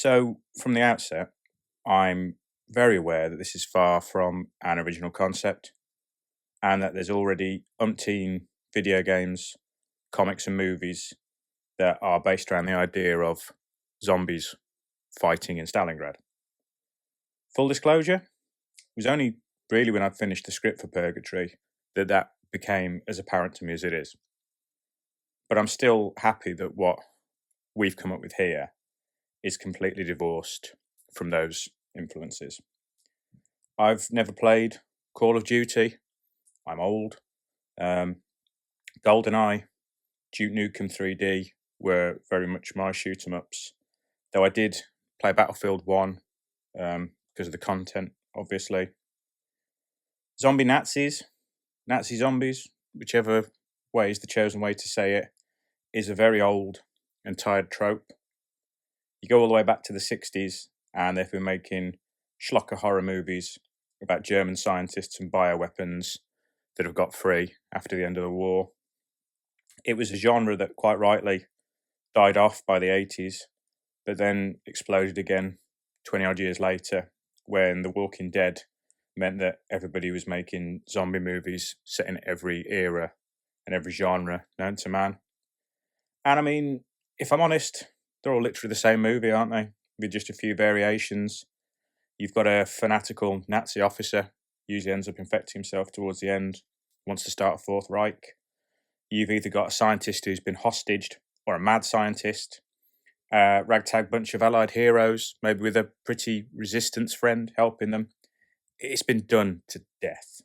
So, from the outset, I'm very aware that this is far from an original concept and that there's already umpteen video games, comics, and movies that are based around the idea of zombies fighting in Stalingrad. Full disclosure, it was only really when I finished the script for Purgatory that became as apparent to me as it is. But I'm still happy that what we've come up with here is completely divorced from those influences. I've never played Call of Duty. I'm old. GoldenEye, Duke Nukem 3D were very much my shoot 'em ups. Though I did play Battlefield 1 because of the content, obviously. Zombie Nazis, Nazi zombies, whichever way is the chosen way to say it, is a very old and tired trope. You go all the way back to the 60s, and they've been making schlocker horror movies about German scientists and bioweapons that have got free after the end of the war. It was a genre that quite rightly died off by the 80s, but then exploded again 20 odd years later when The Walking Dead meant that everybody was making zombie movies set in every era and every genre known to man. And I mean, if I'm honest, they're all literally the same movie, aren't they? With just a few variations. You've got a fanatical Nazi officer, usually ends up infecting himself towards the end, wants to start a Fourth Reich. You've either got a scientist who's been hostaged or a mad scientist, a ragtag bunch of allied heroes, maybe with a pretty resistance friend helping them. It's been done to death.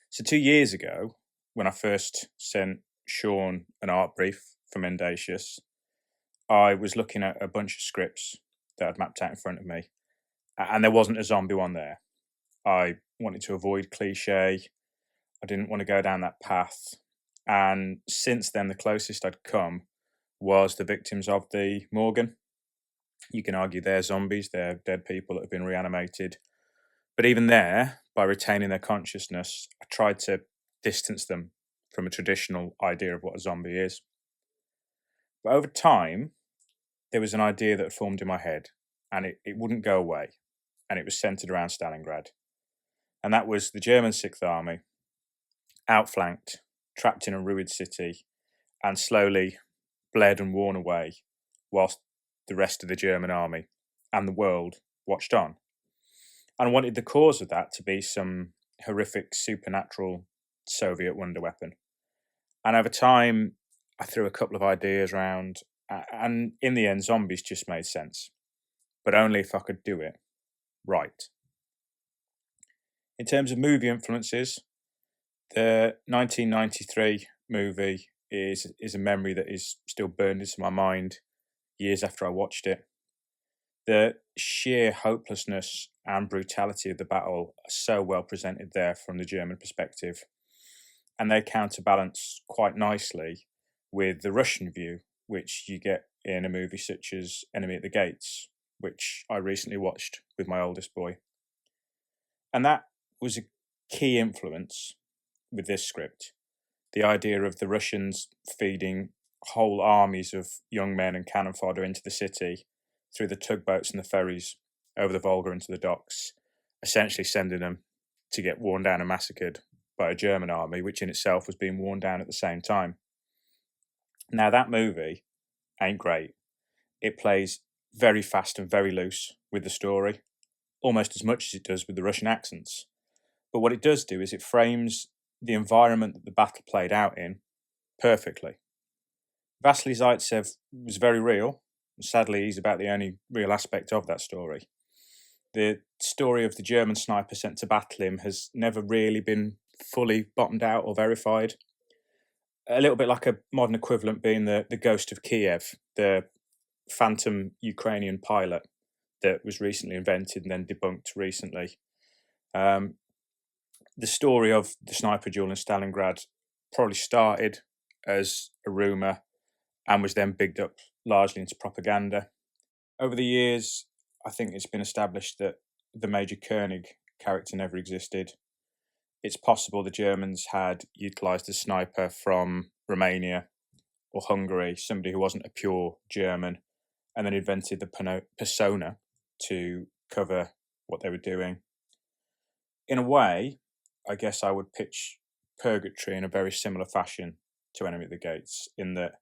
So 2 years ago, when I first sent Sean an art brief for Mendacious, I was looking at a bunch of scripts that I'd mapped out in front of me, and there wasn't a zombie one there. I wanted to avoid cliche. I didn't want to go down that path. And since then, the closest I'd come was the victims of the Morgan. You can argue they're zombies, they're dead people that have been reanimated. But even there, by retaining their consciousness, I tried to distance them from a traditional idea of what a zombie is. But over time, there was an idea that formed in my head, and it wouldn't go away, and it was centered around Stalingrad. And that was the German Sixth Army, outflanked, trapped in a ruined city, and slowly bled and worn away, whilst the rest of the German army and the world watched on. And I wanted the cause of that to be some horrific supernatural Soviet wonder weapon. And over time, I threw a couple of ideas around, and in the end, zombies just made sense, but only if I could do it right. In terms of movie influences, the 1993 movie is a memory that is still burned into my mind years after I watched it. The sheer hopelessness and brutality of the battle are so well presented there from the German perspective, and they counterbalance quite nicely with the Russian view, which you get in a movie such as Enemy at the Gates, which I recently watched with my oldest boy. And that was a key influence with this script. The idea of the Russians feeding whole armies of young men and cannon fodder into the city through the tugboats and the ferries over the Volga into the docks, essentially sending them to get worn down and massacred by a German army, which in itself was being worn down at the same time. Now, that movie ain't great. It plays very fast and very loose with the story, almost as much as it does with the Russian accents. But what it does do is it frames the environment that the battle played out in perfectly. Vasily Zaitsev was very real. Sadly, he's about the only real aspect of that story. The story of the German sniper sent to battle him has never really been fully bottomed out or verified. A little bit like a modern equivalent being the Ghost of Kiev, the phantom Ukrainian pilot that was recently invented and then debunked recently. The story of the sniper duel in Stalingrad probably started as a rumour and was then bigged up largely into propaganda. Over the years, I think it's been established that the Major Koenig character never existed. It's possible the Germans had utilised a sniper from Romania or Hungary, somebody who wasn't a pure German, and then invented the persona to cover what they were doing. In a way, I guess I would pitch Purgatory in a very similar fashion to Enemy at the Gates, in that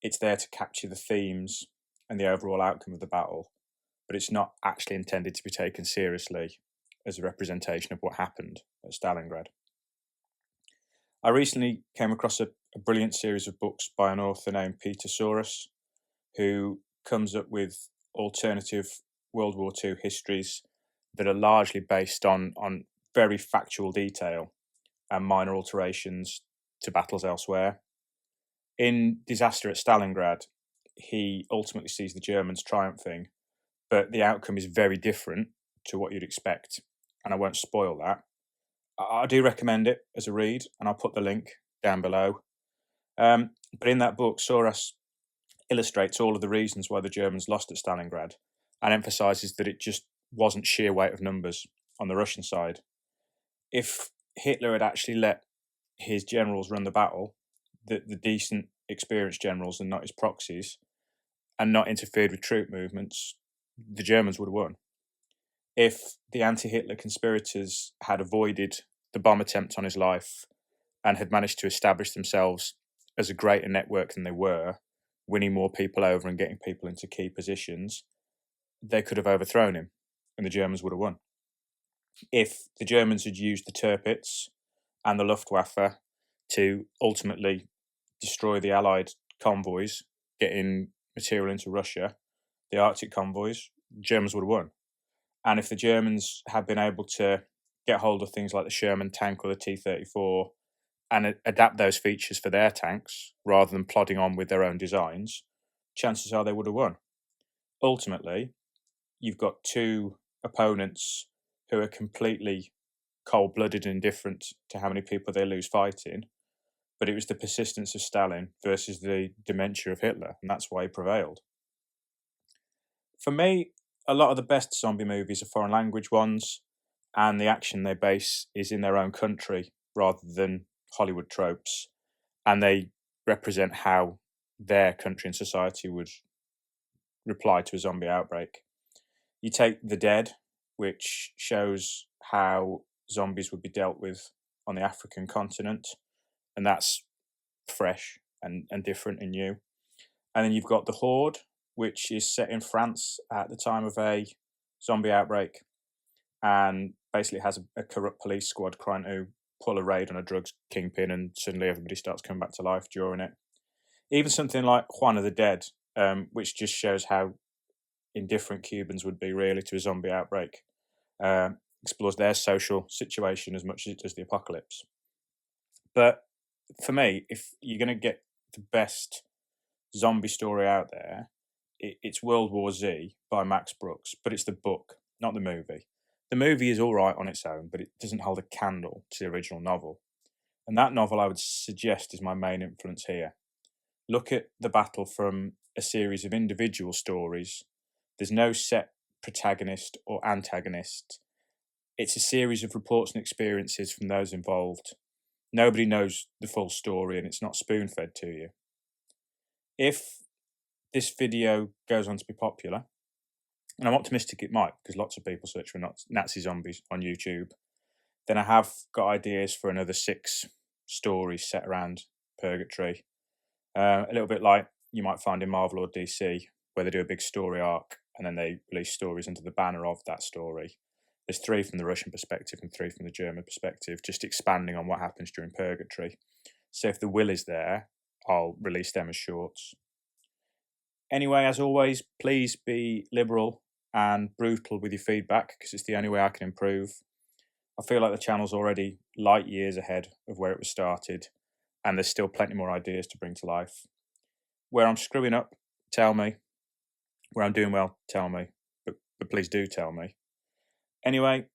it's there to capture the themes and the overall outcome of the battle, but it's not actually intended to be taken seriously as a representation of what happened at Stalingrad. I recently came across a brilliant series of books by an author named Tsouras, who comes up with alternative World War II histories that are largely based on very factual detail and minor alterations to battles elsewhere. In Disaster at Stalingrad, he ultimately sees the Germans triumphing, but the outcome is very different to what you'd expect, and I won't spoil that. I do recommend it as a read, and I'll put the link down below. But in that book, Tsouras illustrates all of the reasons why the Germans lost at Stalingrad and emphasises that it just wasn't sheer weight of numbers on the Russian side. If Hitler had actually let his generals run the battle, the decent, experienced generals and not his proxies, and not interfered with troop movements, the Germans would have won. If the anti-Hitler conspirators had avoided the bomb attempt on his life and had managed to establish themselves as a greater network than they were, winning more people over and getting people into key positions, they could have overthrown him and the Germans would have won. If the Germans had used the Tirpitz and the Luftwaffe to ultimately destroy the Allied convoys getting material into Russia, the Arctic convoys, Germans would have won. And if the Germans had been able to get hold of things like the Sherman tank or the T-34 and adapt those features for their tanks rather than plodding on with their own designs, chances are they would have won. Ultimately, you've got two opponents who are completely cold-blooded and indifferent to how many people they lose fighting, but it was the persistence of Stalin versus the dementia of Hitler, and that's why he prevailed. For me, a lot of the best zombie movies are foreign language ones, and the action they base is in their own country rather than Hollywood tropes, and they represent how their country and society would reply to a zombie outbreak. You take The Dead, which shows how zombies would be dealt with on the African continent, and that's fresh and different and new. And then you've got The Horde, which is set in France at the time of a zombie outbreak, and basically has a corrupt police squad trying to pull a raid on a drugs kingpin, and suddenly everybody starts coming back to life during it. Even something like Juan of the Dead, which just shows how indifferent Cubans would be really to a zombie outbreak, explores their social situation as much as it does the apocalypse. But for me, if you're going to get the best zombie story out there, it's World War Z by Max Brooks, but it's the book, not the movie. The movie is all right on its own, but it doesn't hold a candle to the original novel. And that novel, I would suggest, is my main influence here. Look at the battle from a series of individual stories. There's no set protagonist or antagonist. It's a series of reports and experiences from those involved. Nobody knows the full story, and it's not spoon-fed to you. If this video goes on to be popular, and I'm optimistic it might, because lots of people search for Nazi zombies on YouTube, then I have got ideas for another 6 stories set around Purgatory. A little bit like you might find in Marvel or DC, where they do a big story arc and then they release stories under the banner of that story. There's 3 from the Russian perspective and 3 from the German perspective, just expanding on what happens during Purgatory. So if the will is there, I'll release them as shorts. Anyway, as always, please be liberal and brutal with your feedback, because it's the only way I can improve. I feel like the channel's already light years ahead of where it was started, and there's still plenty more ideas to bring to life. Where I'm screwing up, tell me. Where I'm doing well, tell me. But please do tell me. Anyway,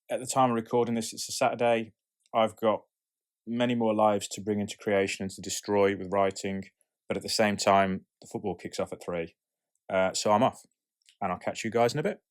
at the time of recording this, it's a Saturday. I've got many more lives to bring into creation and to destroy with writing, but at the same time, the football kicks off at 3. So I'm off, and I'll catch you guys in a bit.